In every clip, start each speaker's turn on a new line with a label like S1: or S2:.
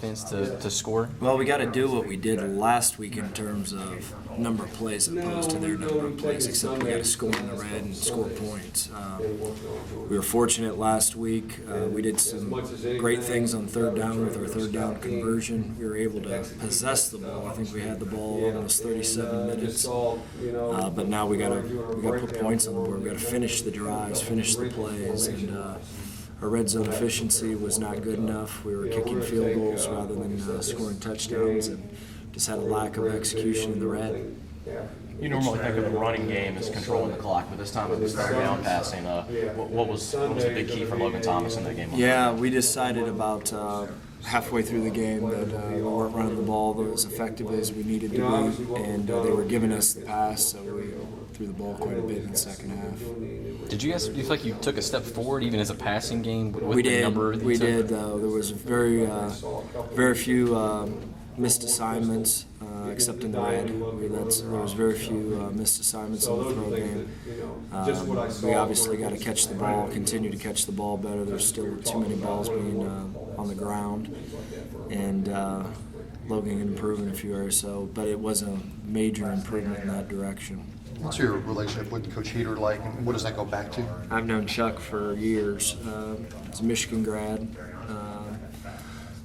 S1: to score?
S2: Well, we got to do what we did last week in terms of number of plays opposed to their number of plays, except we got to score in the red and score points. We were fortunate last week. We did some great things on third down with our third down conversion. We were able to possess the ball. I think we had the ball almost 37 minutes. But now we got to put points on the board. We got to finish the drives, finish the plays, and our red zone efficiency was not good enough. We were kicking field goals rather than scoring touchdowns, and just had a lack of execution in the red.
S1: You normally think of the running game as controlling the clock, but this time it was third down passing. What was the big key for Logan Thomas in that game?
S2: Yeah, we decided about halfway through the game that we weren't running the ball as effective as we needed to be, and they were giving us the pass, so we threw the ball quite a bit in the second half.
S1: Do you feel like you took a step forward even as a passing game with
S2: we
S1: the
S2: did.
S1: number that you
S2: We
S1: took?
S2: did, though. There was very few missed assignments, except in the red. There was very few missed assignments in the throw game. We obviously got to catch the ball, continue to catch the ball better. There's still too many balls being on the ground, and Logan can improve in a few areas. But it was a major improvement in that direction.
S3: What's your relationship with Coach Heater like, and what does that go back to?
S2: I've known Chuck for years. He's a Michigan grad.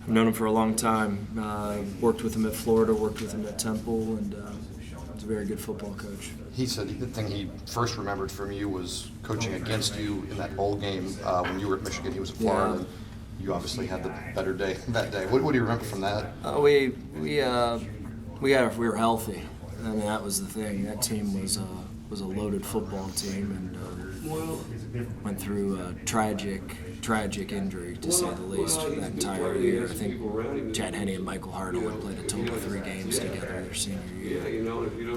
S2: I've known him for a long time. Worked with him at Florida, worked with him at Temple, and he's a very good football coach.
S3: He said the thing he first remembered from you was coaching against you in that bowl game when you were at Michigan. He was at Florida.
S2: Yeah.
S3: And you obviously had the better day that day. What do you remember from that?
S2: We were healthy. I mean, that was the thing. That team was a loaded football team, and went through a tragic injury, to say the least, that entire year. I think Chad Henne and Michael Hart only played a total of 3 games together their senior year.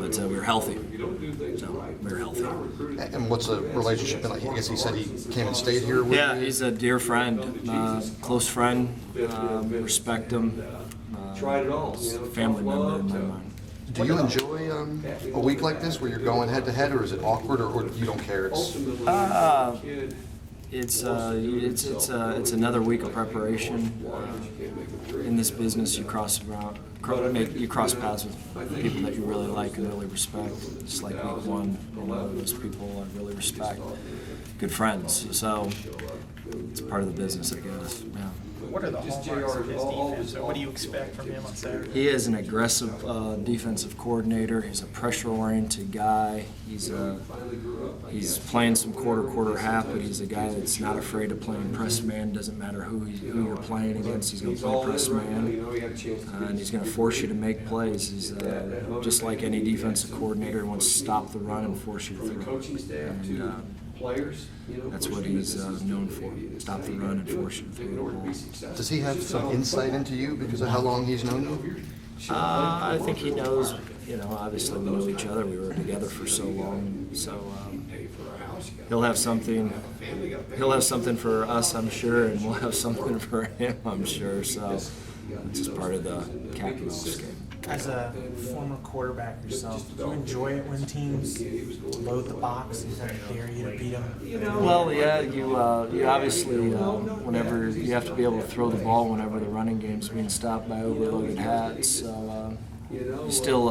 S2: But we were healthy. So we were healthy.
S3: And what's the relationship been like? I guess he said he came and stayed here with
S2: Yeah,
S3: you?
S2: he's a dear friend, close friend. Respect him. Family member in my mind.
S3: Do you enjoy a week like this where you're going head-to-head, or is it awkward, or you don't care?
S2: It's another week of preparation. In this business, you cross paths with people that you really like and really respect. Just like week one, those people I really respect. Good friends. So it's part of the business, I guess. Yeah.
S4: What are the hallmarks of his defense, or what do you expect from him on Saturday?
S2: He is an aggressive defensive coordinator. He's a pressure-oriented guy. He's playing some quarter half, but he's a guy that's not afraid of playing press man. Doesn't matter who you're playing against. He's going to play press man, and he's going to force you to make plays. He's just like any defensive coordinator. He wants to stop the run and force you to throw. And that's what he's known for. Stop the run and force you to throw the ball.
S3: Does he have some insight into you because of how long he's known you?
S2: I think he knows. Obviously we know each other. We were together for so long. So he'll have something. He'll have something for us, I'm sure, and we'll have something for him, I'm sure. So it's just part of the Capitals game.
S4: As a former quarterback yourself, do you enjoy it when teams load the box and kind of dare you to beat them?
S2: Well, yeah, you obviously, whenever you have to be able to throw the ball whenever the running game's being stopped by overloaded hats. So still,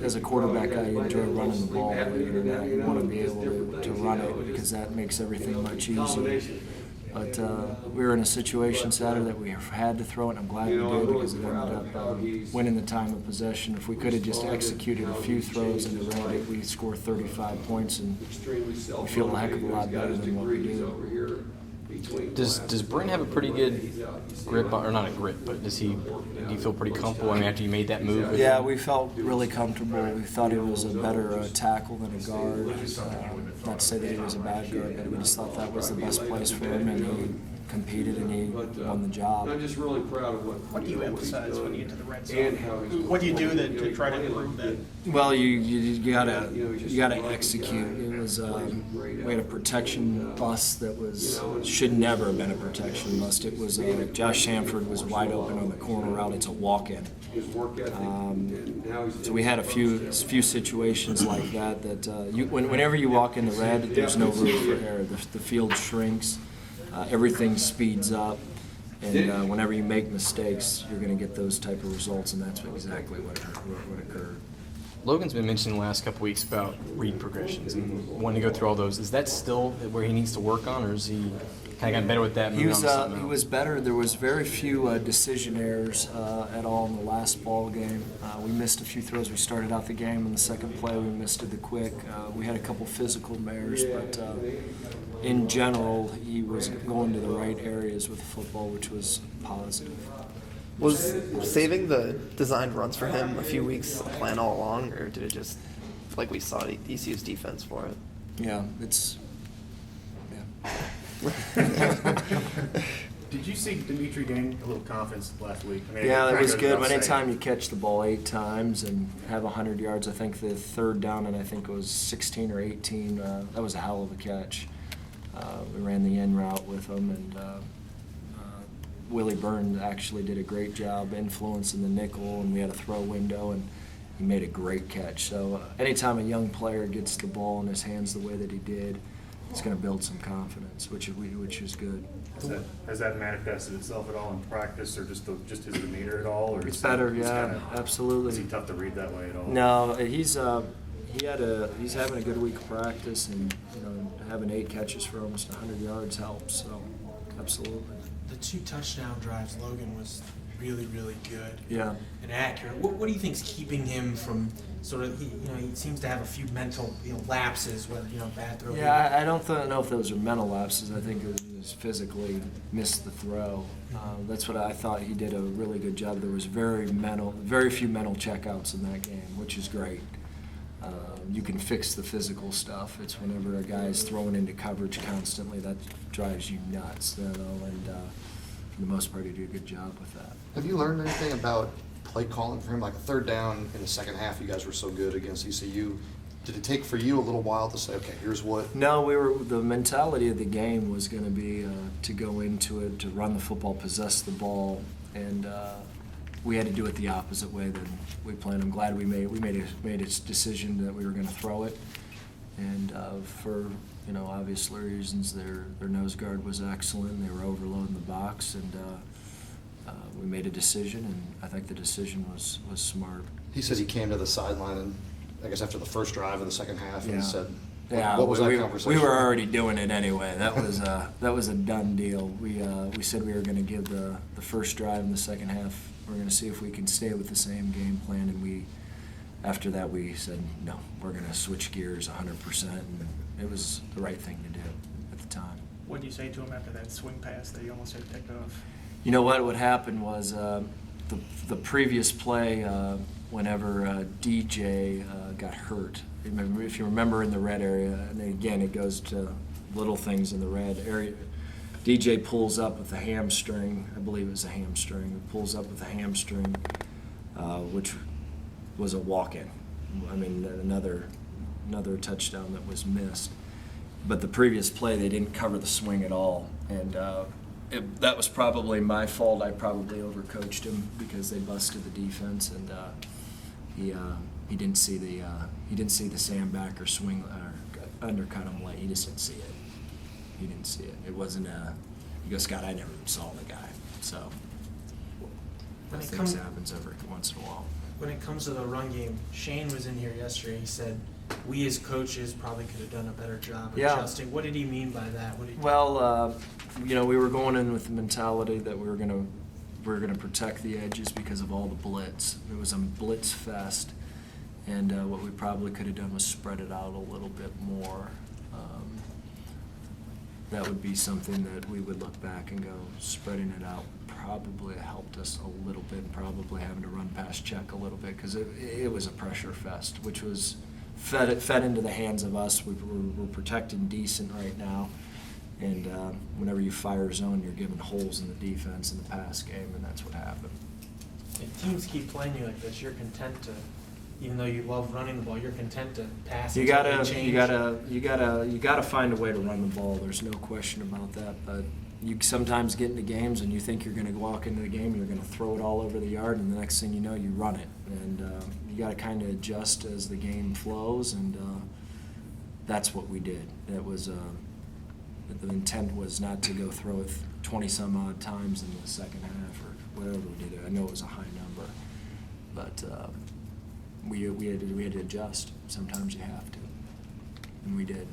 S2: as a quarterback, I enjoy running the ball. You want to be able to run it because that makes everything much easier. But we were in a situation Saturday that we had to throw it, and I'm glad we did because it ended up winning the time of possession. If we could have just executed a few throws in the red, we score 35 points, and we feel a heck of a lot better than what we do.
S1: Does Brent have a pretty good grip, or not a grip, but do you feel pretty comfortable? I mean, after you made that move?
S2: Yeah, we felt really comfortable. We thought he was a better tackle than a guard. Not to say that he was a bad guard, but we just thought that was the best place for him, and he competed and he won the job.
S5: I'm just really proud of
S4: What do you emphasize when you get to the red zone? What do you do to try to improve that?
S2: Well, you gotta execute. It was we had a protection bust that should never have been a protection bust. It was Josh Sanford was wide open on the corner route. It's a walk-in. So we had a few situations like that. Whenever you walk in the red, there's no room for error. The field shrinks. Everything speeds up. And whenever you make mistakes, you're going to get those type of results, and that's exactly what occurred.
S5: Logan's been mentioning the last couple weeks about read progressions and wanting to go through all those. Is that still where he needs to work on, or is he kind of gotten better with that?
S2: He was better. There was very few decision errors at all in the last ball game. We missed a few throws. We started out the game in the second play. We missed it the quick. We had a couple physical errors, but in general, he was going to the right areas with the football, which was positive.
S6: Was saving the designed runs for him a few weeks a plan all along, or did it just, like we saw ECU's defense for it?
S2: Yeah,
S7: Did you see Dimitri gain a little confidence last week? I mean,
S2: Yeah, it was good.
S7: without
S2: Anytime
S7: saying.
S2: you catch the ball 8 times and have 100 yards, I think the third down, and I think it was 16 or 18, that was a hell of a catch. We ran the in route with him, and Willie Byrne actually did a great job influencing the nickel, and we had a throw window, and he made a great catch. So anytime a young player gets the ball in his hands the way that he did, it's going to build some confidence, which is good.
S7: Has that manifested itself at all in practice, or just his demeanor at all? Or
S2: It's
S7: is
S2: better,
S7: he- he's
S2: yeah,
S7: kinda-
S2: absolutely.
S7: Is he tough to read that way at all?
S2: No, he's having a good week of practice, and having 8 catches for almost 100 yards helps. So, absolutely.
S4: The 2 touchdown drives, Logan was really, really good.
S2: Yeah.
S4: And accurate. What do you think's keeping him from sort of, he seems to have a few mental, lapses, whether, bad throw.
S2: Yeah, I don't know if those are mental lapses. I think it was physically missed the throw. That's what I thought. He did a really good job. There was very few mental checkouts in that game, which is great. You can fix the physical stuff. It's whenever a guy is throwing into coverage constantly that drives you nuts. And for the most part, he did a good job with that.
S3: Have you learned anything about play calling for him? Like a third down in the second half, you guys were so good against ECU. Did it take for you a little while to say, okay, here's what?
S2: No, the mentality of the game was going to be to go into it, to run the football, possess the ball, and we had to do it the opposite way than we planned. I'm glad we made a decision that we were going to throw it, and for obvious reasons, their nose guard was excellent. They were overloading the box, and we made a decision, and I think the decision was smart.
S3: He said he came to the sideline, and I guess after the first drive of the second half,
S2: Yeah.
S3: and said,
S2: Yeah,
S3: what was that
S2: we
S3: conversation?
S2: were already doing it anyway. That was a done deal. We said we were going to give the first drive in the second half. We're going to see if we can stay with the same game plan, and after that we said no. We're going to switch gears 100%, and it was the right thing to do at the time.
S8: What did you say to him after that swing pass that you almost had picked off?
S2: You know what happened was the previous play, whenever DJ got hurt. If you remember in the red area, and again it goes to little things in the red area. DJ pulls up with a hamstring. I believe it was a hamstring. He pulls up with a hamstring, which was a walk-in. I mean, another touchdown that was missed. But the previous play, they didn't cover the swing at all, and that was probably my fault. I probably overcoached him because they busted the defense, and he didn't see the sandbag or swing or undercut him late. He just didn't see it. He didn't see it. It wasn't he goes, Scott, I never even saw the guy. So
S4: When it
S2: things
S4: comes-
S2: happens every once in a while.
S4: When it comes to the run game, Shane was in here yesterday. He said we as coaches probably could have done a better job
S2: Yeah.
S4: adjusting. What did he mean by that?
S2: Well, we were going in with the mentality that we were gonna protect the edges because of all the blitz. It was a blitz fest, and what we probably could have done was spread it out a little bit more. That would be something that we would look back and go, spreading it out probably helped us a little bit, and probably having to run past check a little bit, because it was a pressure fest, which was fed into the hands of us. We're protecting decent right now, and whenever you fire zone, you're giving holes in the defense in the pass game, and that's what happened.
S4: If teams keep playing you like this, you're content to, even though you love running the ball, you're content to pass.
S2: You
S4: until they
S2: gotta
S4: change.
S2: find a way to run the ball. There's no question about that. But you sometimes get into games and you think you're going to walk into the game and you're going to throw it all over the yard, and the next thing you know, you run it. And you got to kind of adjust as the game flows, and that's what we did. It was that the intent was not to go throw it 20 some odd times in the second half or whatever we did. I know it was a high number, but we had to adjust. Sometimes you have to, and we did.